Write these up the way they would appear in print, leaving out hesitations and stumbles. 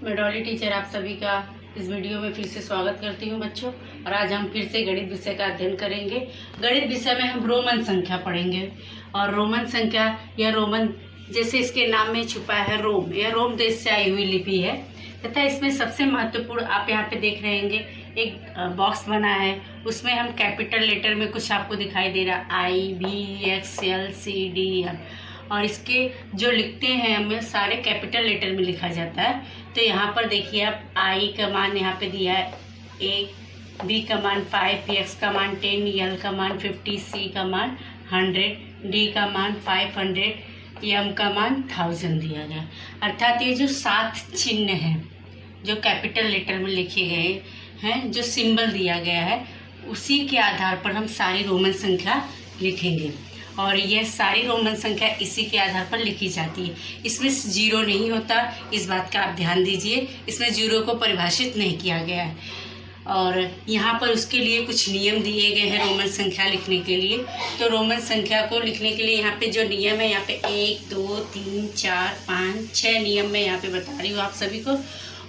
मैं डॉली टीचर आप सभी का इस वीडियो में फिर से स्वागत करती हूँ बच्चों। और आज हम फिर से गणित विषय का अध्ययन करेंगे। गणित विषय में हम रोमन संख्या पढ़ेंगे। और रोमन संख्या या रोमन, जैसे इसके नाम में छुपा है रोम, यह रोम देश से आई हुई लिपि है तथा इसमें सबसे महत्वपूर्ण आप यहाँ पे देख रहे होंगे एक बॉक्स बना है, उसमें हम कैपिटल लेटर में कुछ आपको दिखाई दे रहा IBXLCD और इसके जो लिखते हैं हमें सारे कैपिटल लेटर में लिखा जाता है। तो यहाँ पर देखिए आप I का मान यहाँ पे दिया है 1, B का मान 5, X का मान 10, L का मान 50, C का मान 100, D का मान 500, M का मान 1000 दिया गया। अर्थात ये जो 7 चिन्ह हैं जो कैपिटल लेटर में लिखे गए हैं, जो सिंबल दिया गया है, उसी के आधार पर हम सारी रोमन संख्या लिखेंगे। और यह सारी रोमन संख्या इसी के आधार पर लिखी जाती है। इसमें जीरो नहीं होता, इस बात का आप ध्यान दीजिए। इसमें जीरो को परिभाषित नहीं किया गया है। और यहाँ पर उसके लिए कुछ नियम दिए गए हैं रोमन संख्या लिखने के लिए। तो रोमन संख्या को लिखने के लिए यहाँ पे जो नियम है, यहाँ पे 1, 2, 3, 4, 5, 6 नियम मैं यहाँ पे बता रही हूँ आप सभी को।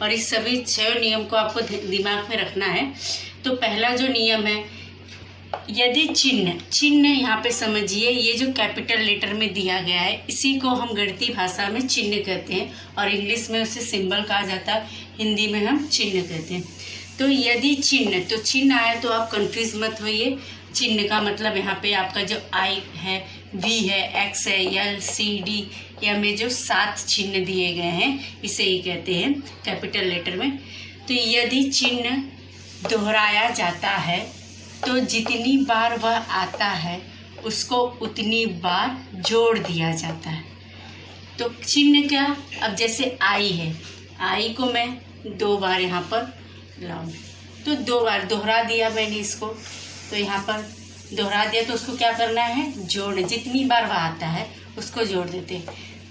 और इस सभी 6 नियम को आपको दिमाग में रखना है। तो पहला जो नियम है, यदि चिन्ह यहाँ पे समझिए, ये जो कैपिटल लेटर में दिया गया है इसी को हम गणितीय भाषा में चिन्ह कहते हैं और इंग्लिश में उसे सिंबल कहा जाता है, हिंदी में हम चिन्ह कहते हैं। तो यदि चिन्ह आए तो आप कंफ्यूज मत होइए। चिन्ह का मतलब यहाँ पे आपका जो I है, V है, X है, L, C, D, या में जो 7 चिन्ह दिए गए हैं इसे ही कहते हैं कैपिटल लेटर में। तो यदि चिन्ह दोहराया जाता है तो जितनी बार वह आता है उसको उतनी बार जोड़ दिया जाता है। तो चिन्ह क्या, अब जैसे I है, I को मैं 2 बार यहाँ पर लाऊं तो 2 बार दोहरा दिया मैंने इसको, तो यहाँ पर दोहरा दिया तो उसको क्या करना है, जोड़। जितनी बार वह आता है उसको जोड़ देते हैं।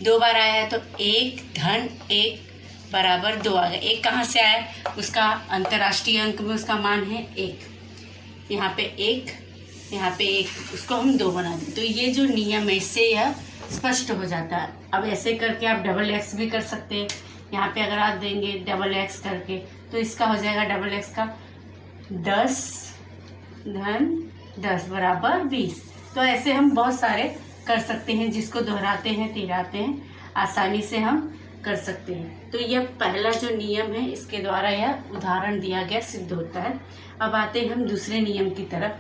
2 बार आया है तो 1 धन 1 बराबर 2 आ गया। 1 कहाँ से आया, उसका अंतर्राष्ट्रीय अंक में उसका मान है 1, यहाँ पे 1, यहाँ पे 1, उसको हम 2 बना दें। तो ये जो नियम है इससे यह स्पष्ट हो जाता है। अब ऐसे करके आप XX भी कर सकते हैं। यहाँ पे अगर आप देंगे XX करके तो इसका हो जाएगा XX का 10 धन 10 बराबर 20। तो ऐसे हम बहुत सारे कर सकते हैं, जिसको दोहराते हैं तिहराते हैं आसानी से हम कर सकते हैं। तो यह पहला जो नियम है इसके द्वारा यह उदाहरण दिया गया सिद्ध होता है। अब आते हैं हम दूसरे नियम की तरफ।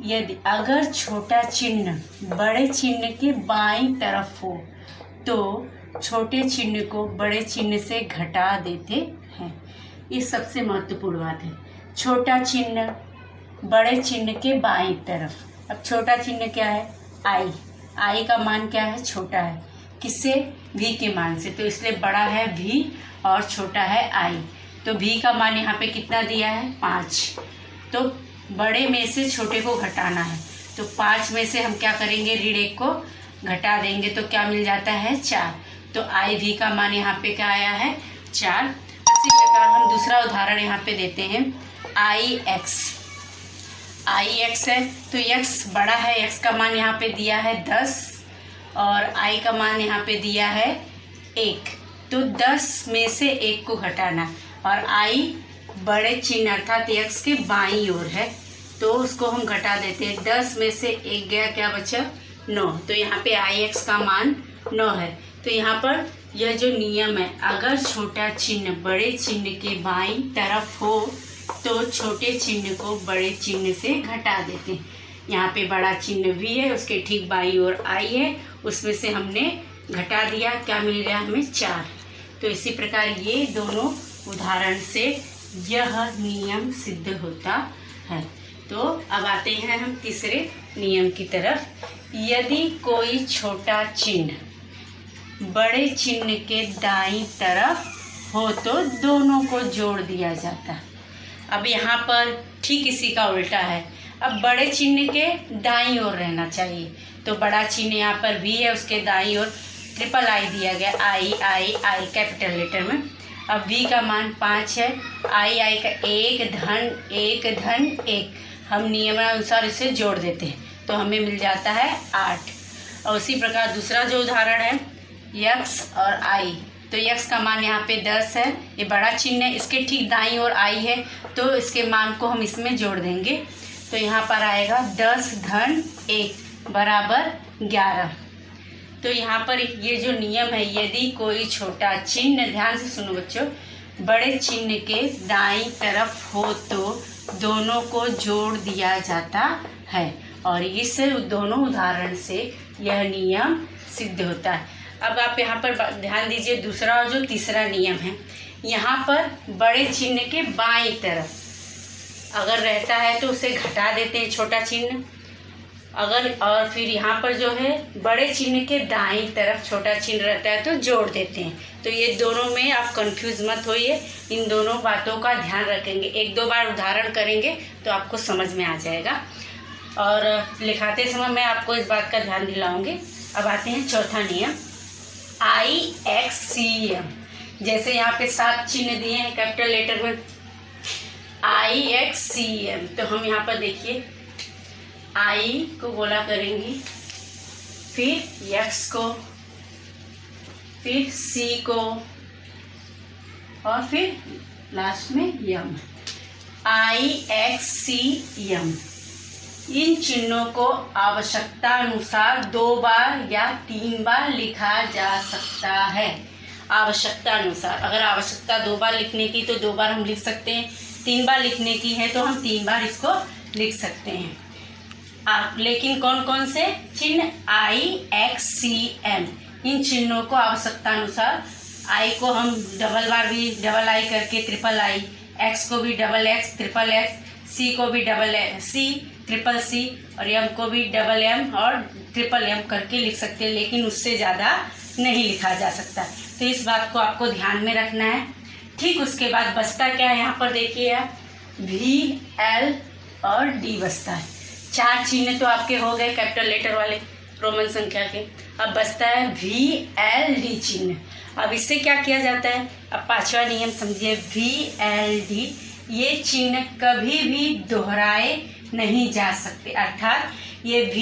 यदि अगर छोटा चिन्ह बड़े चिन्ह के बाईं तरफ हो तो छोटे चिन्ह को बड़े चिन्ह से घटा देते हैं। ये सबसे महत्वपूर्ण बात है। छोटा चिन्ह बड़े चिन्ह के बाईं तरफ। अब छोटा चिन्ह क्या है, I का मान क्या है, छोटा है, किससे, V के मान से। तो इसलिए बड़ा है V और छोटा है I। तो V का मान यहाँ पे कितना दिया है, 5। तो बड़े में से छोटे को घटाना है, तो 5 में से हम क्या करेंगे, ऋण 1 को घटा देंगे तो क्या मिल जाता है, 4। तो IV का मान यहाँ पे क्या आया है, 4। इसी प्रकार हम दूसरा उदाहरण यहाँ पे देते हैं। IX है तो X बड़ा है, X का मान यहाँ पे दिया है 10 और I का मान यहाँ पे दिया है 1। तो 10 में से 1 को घटाना और I बड़े चिन्ह अर्थात X के बाईं ओर है तो उसको हम घटा देते हैं। 10 में से 1 गया, क्या बचा, 9। तो यहाँ पे IX का मान 9 है। तो यहाँ पर यह जो नियम है, अगर छोटा चिन्ह बड़े चिन्ह के बाईं तरफ हो तो छोटे चिन्ह को बड़े चिन्ह से घटा देते हैं। यहाँ पे बड़ा चिन्ह V है, उसके ठीक बाईं ओर I है, उसमें से हमने घटा दिया, क्या मिल गया हमें, 4। तो इसी प्रकार ये दोनों उदाहरण से यह नियम सिद्ध होता है। तो अब आते हैं हम तीसरे नियम की तरफ। यदि कोई छोटा चिन्ह बड़े चिन्ह के दाईं तरफ हो तो दोनों को जोड़ दिया जाता है। अब यहाँ पर ठीक इसी का उल्टा है। अब बड़े चिन्ह के दाईं ओर रहना चाहिए, तो बड़ा चिन्ह यहाँ पर V है, उसके दाईं ओर I दिया गया, I कैपिटल लेटर में। अब V का मान 5 है, I का 1 धन 1 हम नियमानुसार इसे जोड़ देते हैं तो हमें मिल जाता है 8। और उसी प्रकार दूसरा जो उदाहरण है X और I, तो x का मान यहाँ पे 10 है, ये बड़ा चिन्ह है, इसके ठीक दाईं ओर i है, तो इसके मान को हम इसमें जोड़ देंगे। तो यहाँ पर आएगा 10 धन 1 बराबर 11। तो यहाँ पर ये जो नियम है, यदि कोई छोटा चिन्ह, ध्यान से सुनो बच्चों, बड़े चिन्ह के दाईं तरफ हो तो दोनों को जोड़ दिया जाता है, और इस दोनों उदाहरण से यह नियम सिद्ध होता है। अब आप यहाँ पर ध्यान दीजिए, दूसरा और जो तीसरा नियम है, यहाँ पर बड़े चिन्ह के बाईं तरफ अगर रहता है तो उसे घटा देते हैं छोटा चिन्ह, अगर और फिर यहाँ पर जो है बड़े चिन्ह के दाईं तरफ छोटा चिन्ह रहता है तो जोड़ देते हैं। तो ये दोनों में आप कंफ्यूज मत होइए, इन दोनों बातों का ध्यान रखेंगे। एक दो बार उदाहरण करेंगे तो आपको समझ में आ जाएगा, और लिखाते समय मैं आपको इस बात का ध्यान दिलाऊंगी। अब आते हैं चौथा नियम, IXCM। जैसे यहाँ पे 7 चिन्ह दिए हैं कैपिटल लेटर में, IXCM, तो हम यहाँ पर देखिए I को गोला करेंगे, फिर X को, फिर C को, और फिर लास्ट में M। IXCM। इन चिन्हों को आवश्यकता अनुसार 2 बार या 3 बार लिखा जा सकता है। आवश्यकता अनुसार, अगर आवश्यकता 2 बार लिखने की तो 2 बार हम लिख सकते हैं, 3 बार लिखने की है तो हम 3 बार इसको लिख सकते हैं। लेकिन कौन कौन से चिन्ह? IXCM। इन चिन्हों को आवश्यकता अनुसार, I को हम डबल बार भी डबल I करके ट्रिपल I, X को भी double X triple X, C को भी डबल C ट्रिपल C, और M को भी डबल M और ट्रिपल M करके लिख सकते हैं, लेकिन उससे ज़्यादा नहीं लिखा जा सकता। तो इस बात को आपको ध्यान में रखना है। ठीक उसके बाद बचता क्या है, यहाँ पर देखिए आप, V, L और D बचता है। 4 चिन्ह तो आपके हो गए कैपिटल लेटर वाले रोमन संख्या के। अब बचता है VLD चिन्ह। अब इससे क्या किया जाता है, अब 5वां नियम समझिए, VLD, ये चिन्ह कभी भी दोहराए नहीं जा सकते, अर्थात ये V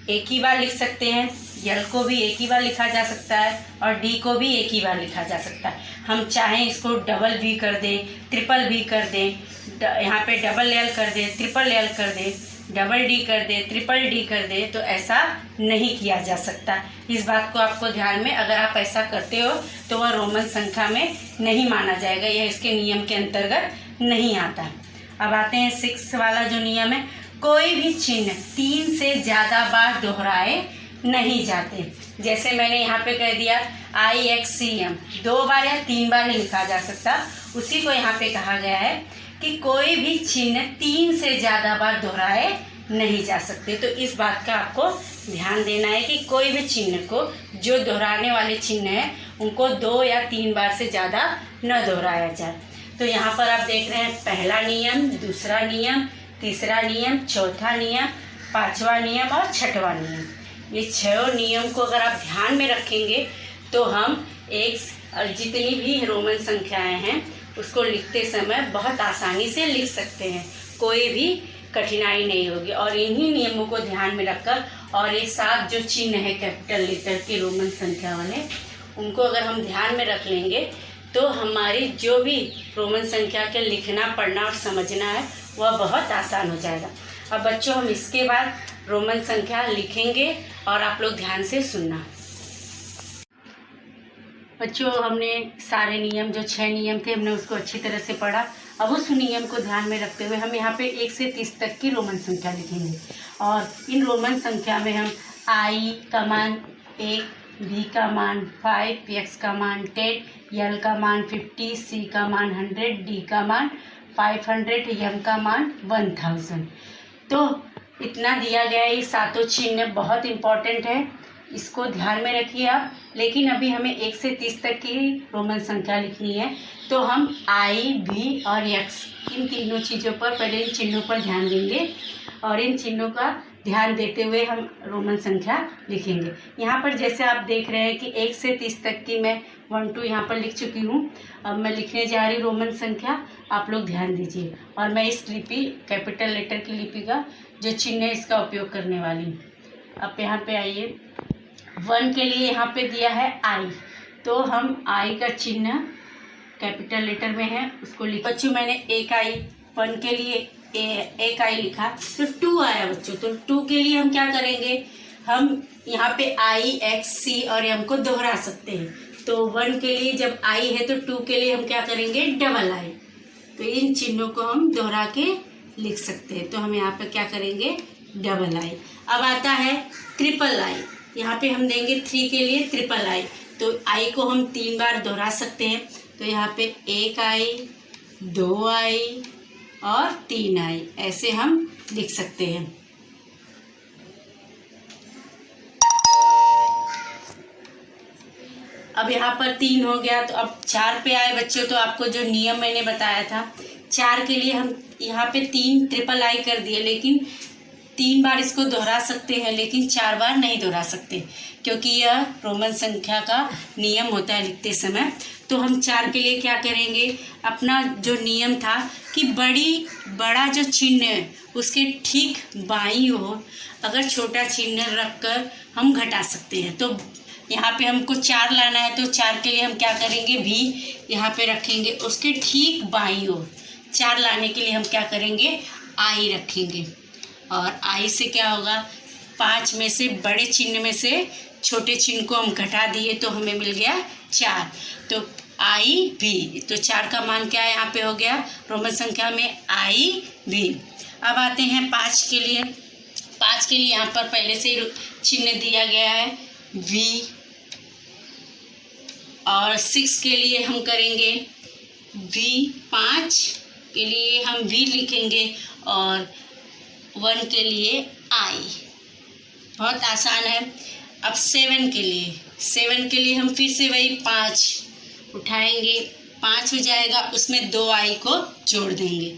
एक ही बार लिख सकते हैं, L को भी एक ही बार लिखा जा सकता है, और D को भी एक ही बार लिखा जा सकता है। हम चाहें इसको डबल V कर दें, ट्रिपल V कर दें, यहाँ पे डबल L कर दें, ट्रिपल L कर दें, डबल D कर दे, ट्रिपल D कर दे, तो ऐसा नहीं किया जा सकता। इस बात को आपको ध्यान में, अगर आप ऐसा करते हो तो वह रोमन संख्या में नहीं माना जाएगा, यह इसके नियम के अंतर्गत नहीं आता। अब आते हैं 6 वाला जो नियम है, कोई भी चिन्ह 3 से ज़्यादा बार दोहराए नहीं जाते। जैसे मैंने यहाँ पे कह दिया IXCM, 2 बार या 3 बार नहीं लिखा जा सकता, उसी को यहाँ पे कहा गया है कि कोई भी चिन्ह 3 से ज़्यादा बार दोहराए नहीं जा सकते। तो इस बात का आपको ध्यान देना है कि कोई भी चिन्ह को, जो दोहराने वाले चिन्ह हैं, उनको 2 या 3 बार से ज़्यादा न दोहराया जाए। तो यहाँ पर आप देख रहे हैं पहला नियम, दूसरा नियम, तीसरा नियम, चौथा नियम, 5वां नियम और 6वां नियम। ये 6 नियम को अगर आप ध्यान में रखेंगे तो हम जितनी भी रोमन संख्याएं हैं उसको लिखते समय बहुत आसानी से लिख सकते हैं, कोई भी कठिनाई नहीं होगी। और इन्हीं नियमों को ध्यान में रखकर, और ये 7 जो चिन्ह है कैपिटल लेटर के रोमन संख्या वाले, उनको अगर हम ध्यान में रख लेंगे तो हमारी जो भी रोमन संख्या के लिखना, पढ़ना और समझना है वह बहुत आसान हो जाएगा। अब बच्चों, हम इसके बाद रोमन संख्या लिखेंगे और आप लोग ध्यान से सुनना। बच्चों, हमने सारे नियम, जो 6 नियम थे, हमने उसको अच्छी तरह से पढ़ा। अब उस नियम को ध्यान में रखते हुए हम यहाँ पे 1 से 30 तक की रोमन संख्या लिखेंगे, और इन रोमन संख्या में हम I का मान 1, V का मान 5, X का मान 10, L का मान 50, C का मान 100, D का मान 500, M का मान 1000। तो इतना दिया गया है। ये 7 चिन्ह बहुत इम्पॉर्टेंट है, इसको ध्यान में रखिए आप। लेकिन अभी हमें 1 से 30 तक की रोमन संख्या लिखनी है, तो हम I, V और X, इन तीनों चीज़ों पर, पहले इन चिन्हों पर ध्यान देंगे, और इन चिन्हों का ध्यान देते हुए हम रोमन संख्या लिखेंगे। यहाँ पर जैसे आप देख रहे हैं कि 1 से 30 तक की मैं 1 2 यहाँ पर लिख चुकी हूँ। अब मैं लिखने जा रही रोमन संख्या, आप लोग ध्यान दीजिए। और मैं इस लिपि, कैपिटल लेटर की लिपि का जो चिन्ह है, इसका उपयोग करने वाली हूँ। अब यहाँ पे आइए, 1 के लिए यहाँ पे दिया है I, तो हम आई का चिन्ह कैपिटल लेटर में है उसको लिखा। बच्चों मैंने एक आई 1 के लिए एक आई लिखा तो 2 आया बच्चों। तो 2 के लिए हम क्या करेंगे, हम यहाँ पे आई एक्स सी और एम को दोहरा सकते हैं। तो 1 के लिए जब आई है तो 2 के लिए हम क्या करेंगे, डबल आई। तो इन चिन्हों को हम दोहरा के लिख सकते हैं। तो हम यहाँ पे क्या करेंगे, डबल आई। अब आता है ट्रिपल आई। यहाँ पे हम देंगे 3 के लिए ट्रिपल आई। तो आई को हम 3 बार दोहरा सकते हैं। तो यहाँ पे 1 आई, 2 आई और 3 आई, ऐसे हम लिख सकते हैं। अब यहाँ पर 3 हो गया। तो अब 4 पे आए बच्चों। तो आपको जो नियम मैंने बताया था, 4 के लिए हम यहाँ पे 3 ट्रिपल आई कर दिए, लेकिन 3 बार इसको दोहरा सकते हैं, लेकिन 4 बार नहीं दोहरा सकते, क्योंकि यह रोमन संख्या का नियम होता है लिखते समय। तो हम 4 के लिए क्या करेंगे, अपना जो नियम था कि बड़ा जो चिन्ह है उसके ठीक बाईं ओर अगर छोटा चिन्ह रखकर हम घटा सकते हैं। तो यहाँ पे हमको 4 लाना है, तो 4 के लिए हम क्या करेंगे, भी यहाँ पे रखेंगे, उसके ठीक बाईं ओर 4 लाने के लिए हम क्या करेंगे, आई रखेंगे। और आई से क्या होगा, 5 में से बड़े चिन्ह में से छोटे चिन्ह को हम घटा दिए तो हमें मिल गया 4। तो आई भी, तो 4 का मान क्या है, यहाँ पे हो गया रोमन संख्या में आई भी। अब आते हैं 5 के लिए। 5 के लिए यहाँ पर पहले से ही चिन्ह दिया गया है वी। और 6 के लिए हम करेंगे वी, 5 के लिए हम वी लिखेंगे और 1 के लिए आई। बहुत आसान है। अब 7 के लिए हम फिर से वही 5 उठाएंगे, 5 हो जाएगा, उसमें 2 आई को जोड़ देंगे।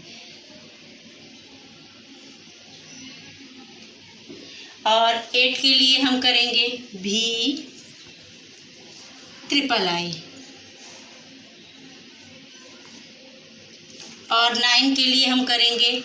और 8 के लिए हम करेंगे भी ट्रिपल आई। और 9 के लिए हम करेंगे,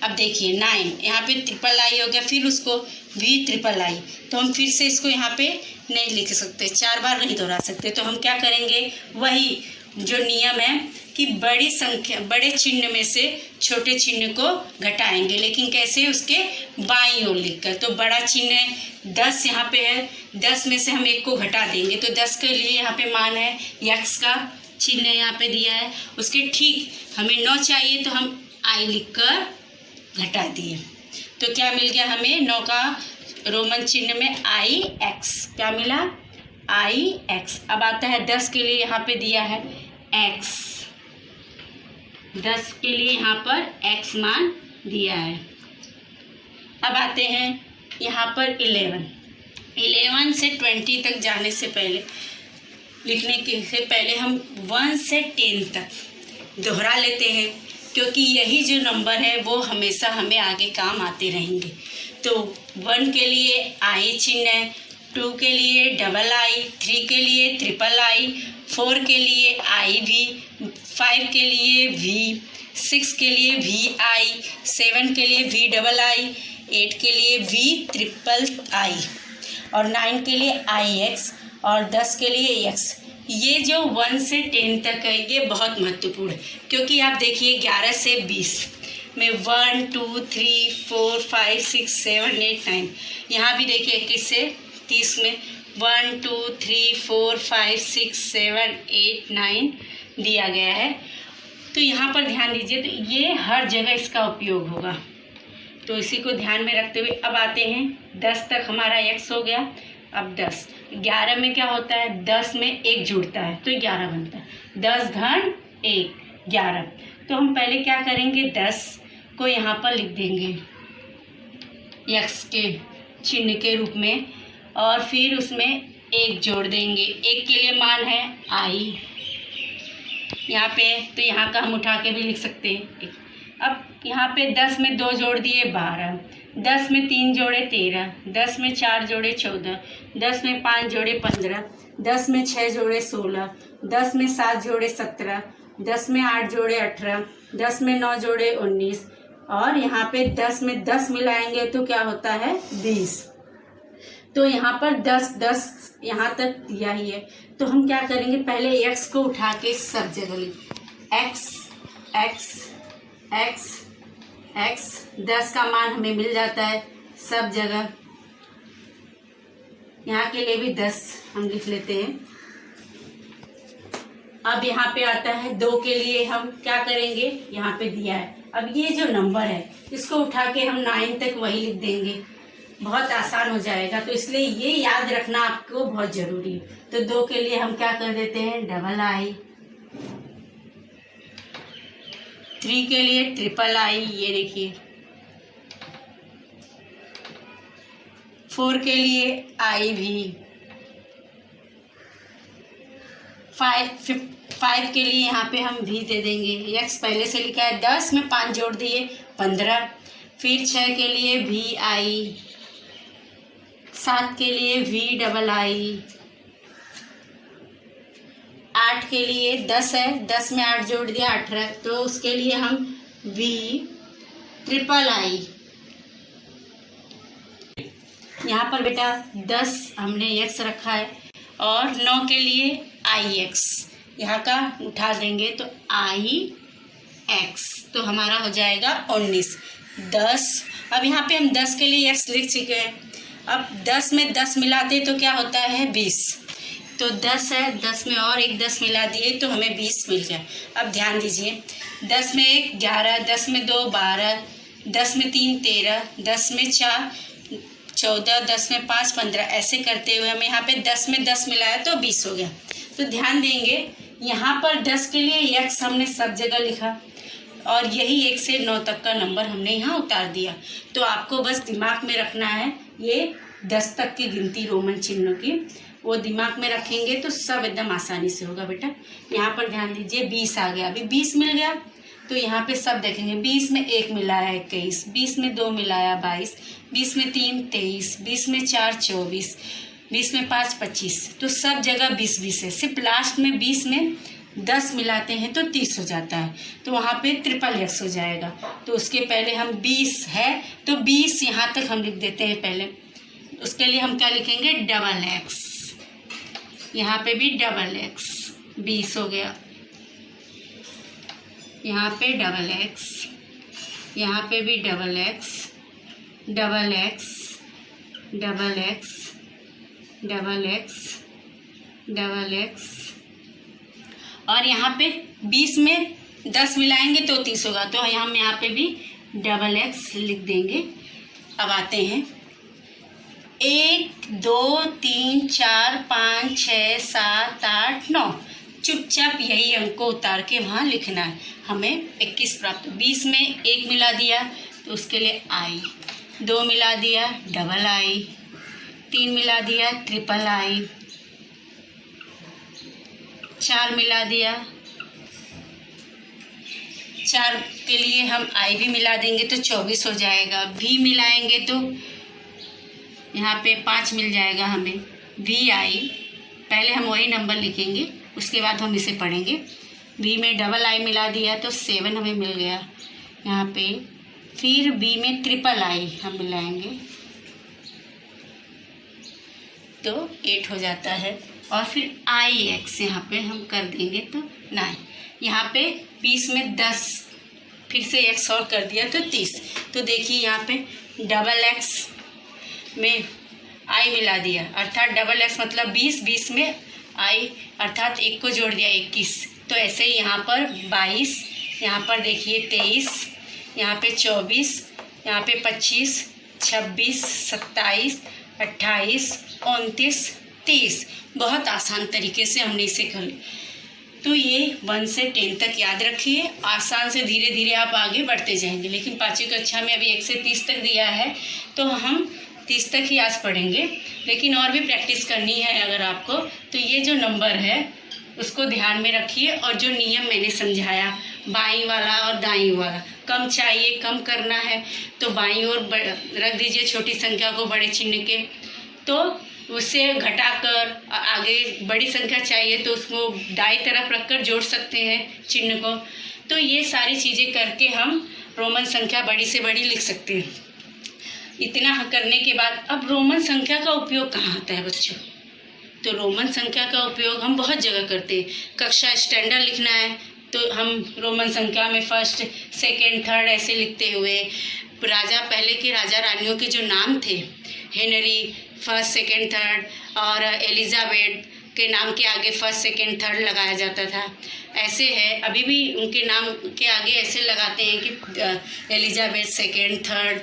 अब देखिए 9 यहाँ पे ट्रिपल आई हो गया, फिर उसको भी ट्रिपल आई। तो हम फिर से इसको यहाँ पे नहीं लिख सकते, 4 बार नहीं दोहरा सकते। तो हम क्या करेंगे, वही जो नियम है कि बड़े चिन्ह में से छोटे चिन्ह को घटाएंगे, लेकिन कैसे, उसके बाईं ओर लिखकर। तो बड़ा चिन्ह 10 यहाँ पे है, 10 में से हम 1 को घटा देंगे। तो 10 के लिए यहाँ पे मान है यक्स का चिन्ह यहाँ पे दिया है, उसके ठीक हमें 9 चाहिए तो हम आई लिखकर घटा दिए। तो क्या मिल गया हमें, 9 का रोमन चिन्ह में आई एक्स, क्या मिला, आई एक्स। अब आता है 10 के लिए, यहाँ पे दिया है एक्स, 10 के लिए यहाँ पर एक्स मान दिया है। अब आते हैं यहाँ पर 11 से 20 तक जाने से पहले, लिखने के से पहले हम 1 से 10 तक दोहरा लेते हैं, क्योंकि यही जो नंबर है वो हमेशा हमें आगे काम आते रहेंगे। तो 1 के लिए आई चिन्ह है, 2 के लिए डबल आई, 3 के लिए ट्रिपल आई, 4 के लिए आई भी, 5 के लिए वी, 6 के लिए वी आई, 7 के लिए वी डबल आई, 8 के लिए वी ट्रिपल आई और 9 के लिए आई एक्स और 10 के लिए एक्स। ये जो 1 से 10 तक है ये बहुत महत्वपूर्ण है, क्योंकि आप देखिए 11 से 20 में 1 2 3 4 5 6 7 8 9, यहाँ भी देखिए 21 से 30 में 1 2 3 4 5 6 7 8 9 दिया गया है। तो यहाँ पर ध्यान दीजिए, तो ये हर जगह इसका उपयोग होगा, तो इसी को ध्यान में रखते हुए अब आते हैं 10 तक हमारा एक्स हो गया। अब 10, 11 में क्या होता है, 10 में 1 जुड़ता है तो 11 बनता है, 10 धन 1 11। तो हम पहले क्या करेंगे, 10 को यहाँ पर लिख देंगे एक्स के चिन्ह के रूप में और फिर उसमें 1 जोड़ देंगे। 1 के लिए मान है आई यहाँ पे, तो यहाँ का हम उठा के भी लिख सकते हैं। अब यहाँ पे 10 में 2 जोड़ दिए 12, 10 में 3 जोड़े 13, 10 में 4 जोड़े 14, 10 में 5 जोड़े 15, 10 में 6 जोड़े 16, 10 में 7 जोड़े 17, 10 में 8 जोड़े 18, 10 में 9 जोड़े 19 और यहाँ पे 10 में 10 मिलाएंगे तो क्या होता है 20। तो यहाँ पर 10 10 यहाँ तक दिया ही है, तो हम क्या करेंगे, पहले x को उठा के सब जगह लिख x x x x 10 का मान हमें मिल जाता है सब जगह। यहाँ के लिए भी 10 हम लिख लेते हैं। अब यहाँ पे आता है 2 के लिए हम क्या करेंगे, यहाँ पे दिया है, अब ये जो नंबर है इसको उठा के हम 9 तक वही लिख देंगे, बहुत आसान हो जाएगा। तो इसलिए ये याद रखना आपको बहुत जरूरी है। तो 2 के लिए हम क्या कर देते हैं, डबल आई। 3 के लिए ट्रिपल आई, ये देखिए। 4 के लिए आई भी। 5 के लिए यहाँ पे हम भी दे देंगे, x पहले से लिखा है, 10 में 5 जोड़ दिए 15। फिर 6 के लिए भी आई। 7 के लिए भी डबल आई। 8 के लिए 10 है, 10 में 8 जोड़ दिया 18, तो उसके लिए हम भी ट्रिपल आई। यहाँ पर बेटा 10 हमने x रखा है, और 9 के लिए आई एक्स, यहाँ का उठा देंगे तो आई एक्स, तो हमारा हो जाएगा 19। 10, अब यहाँ पे हम 10 के लिए x लिख चुके हैं। अब 10 में 10 मिलाते तो क्या होता है 20, तो 10 है, 10 में और एक 10 मिला दिए तो हमें 20 मिल गया। अब ध्यान दीजिए, 10 में 1 11, 10 में 2 12, 10 में 3 13, 10 में 4 14, 10 में 5 15, ऐसे करते हुए हम यहाँ पे 10 में 10 मिलाया तो 20 हो गया। तो ध्यान देंगे, यहाँ पर 10 के लिए x हमने सब जगह लिखा, और यही 1 से 9 तक का नंबर हमने यहाँ उतार दिया। तो आपको बस दिमाग में रखना है, ये 10 तक की गिनती रोमन चिन्हों की, वो दिमाग में रखेंगे तो सब एकदम आसानी से होगा बेटा। यहाँ पर ध्यान दीजिए, 20 आ गया, अभी 20 मिल गया, तो यहाँ पे सब देखेंगे। 20 में 1 मिलाया 21, 20 में 2 मिलाया 22, 20 में 3 23, 20 में 4 24, 20 में 5 25, तो सब जगह 20 20 है। सिर्फ लास्ट में 20 में 10 मिलाते हैं तो 30 हो जाता है, तो वहाँ पे ट्रिपल एक्स हो जाएगा। तो उसके पहले हम 20 है तो 20 यहाँ तक हम लिख देते हैं पहले। उसके लिए हम क्या लिखेंगे, डबल एक्स, यहाँ पे भी डबल एक्स, 20 हो गया। यहाँ पे डबल एक्स, यहाँ पे भी double x, double x, double x, double x, double x, और यहाँ पे 20 में 10 मिलाएंगे तो 30 होगा, तो हम यहाँ पे भी डबल एक्स लिख देंगे। अब आते हैं 1 2 3 4 5 6 7 8 9, चुपचाप यही अंक को उतार के वहाँ लिखना है। हमें 21 प्राप्त। 20 में 1 मिला दिया तो उसके लिए आई, 2 मिला दिया डबल आई, 3 मिला दिया ट्रिपल आई, 4 मिला दिया, 4 के लिए हम आई भी मिला देंगे तो 24 हो जाएगा। भी मिलाएंगे तो यहाँ पे 5 मिल जाएगा हमें, भी आई। पहले हम वही नंबर लिखेंगे, उसके बाद हम इसे पढ़ेंगे। बी में डबल आई मिला दिया तो 7 हमें मिल गया यहाँ पे। फिर बी में ट्रिपल आई हम मिलाएंगे तो 8 हो जाता है, और फिर आई एक्स यहाँ पे हम कर देंगे तो 9। यहाँ पे 20 में 10 फिर से एक्स और कर दिया तो 30। तो देखिए यहाँ पे डबल एक्स में आई मिला दिया, अर्थात डबल एक्स मतलब 20, 20 में आई अर्थात 1 को जोड़ दिया 21। तो ऐसे ही यहाँ पर 22, यहाँ पर देखिए 23, यहाँ पे 24, यहाँ पे 25, 26, 27, 28, 29, 30। बहुत आसान तरीके से हमने इसे कर लिया। तो ये 1 से 10 तक याद रखिए, आसान से धीरे धीरे आप आगे बढ़ते जाएंगे। लेकिन 5वीं कक्षा में अभी 1 से 30 तक दिया है तो हम 30 तक ही आज पढ़ेंगे, लेकिन और भी प्रैक्टिस करनी है अगर आपको। तो ये जो नंबर है उसको ध्यान में रखिए, और जो नियम मैंने समझाया बाईं वाला और दाईं वाला, कम चाहिए कम करना है तो बाईं ओर रख दीजिए छोटी संख्या को बड़े चिन्ह के, तो उससे घटाकर आगे बड़ी संख्या चाहिए तो उसको दाईं तरफ रखकर जोड़ सकते हैं चिन्ह को। तो ये सारी चीज़ें करके हम रोमन संख्या बड़ी से बड़ी लिख सकते हैं। इतना करने के बाद अब रोमन संख्या का उपयोग कहाँ आता है बच्चों? तो रोमन संख्या का उपयोग हम बहुत जगह करते हैं। कक्षा स्टैंडर्ड लिखना है तो हम रोमन संख्या में फर्स्ट, सेकंड, थर्ड ऐसे लिखते हुए, राजा पहले के राजा रानियों के जो नाम थे, हेनरी फर्स्ट, सेकंड, थर्ड, और एलिजाबेथ के नाम के आगे फर्स्ट, सेकंड, थर्ड लगाया जाता था। ऐसे है, अभी भी उनके नाम के आगे ऐसे लगाते हैं कि एलिजाबेथ सेकंड, थर्ड,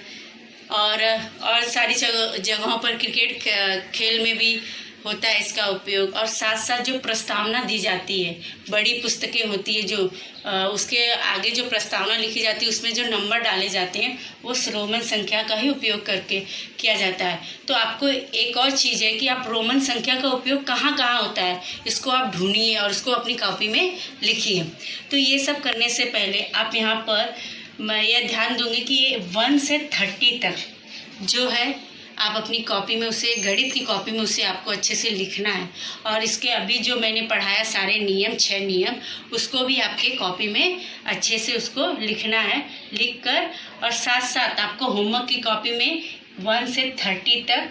और सारी जगहों पर क्रिकेट खेल में भी होता है इसका उपयोग। और साथ साथ जो प्रस्तावना दी जाती है, बड़ी पुस्तकें होती है जो उसके आगे जो प्रस्तावना लिखी जाती है, उसमें जो नंबर डाले जाते हैं वो रोमन संख्या का ही उपयोग करके किया जाता है। तो आपको एक और चीज़ है कि आप रोमन संख्या का उपयोग कहाँ कहाँ होता है, इसको आप ढूंढिए और उसको अपनी कॉपी में लिखिए। तो ये सब करने से पहले आप यहाँ पर मैं यह ध्यान दूंगी कि ये 1 से 30 तक जो है आप अपनी कॉपी में उसे, गणित की कॉपी में उसे आपको अच्छे से लिखना है। और इसके अभी जो मैंने पढ़ाया सारे नियम, 6 नियम, उसको भी आपके कॉपी में अच्छे से उसको लिखना है। लिख कर और साथ साथ आपको होमवर्क की कॉपी में 1 से 30 तक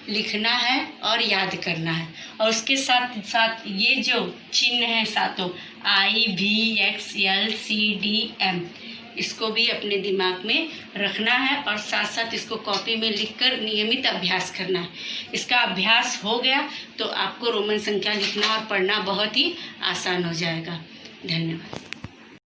लिखना है और याद करना है। और उसके साथ साथ ये जो चिन्ह है सातों, IVXLCDM, इसको भी अपने दिमाग में रखना है और साथ साथ इसको कॉपी में लिखकर नियमित अभ्यास करना है। इसका अभ्यास हो गया तो आपको रोमन संख्या लिखना और पढ़ना बहुत ही आसान हो जाएगा। धन्यवाद।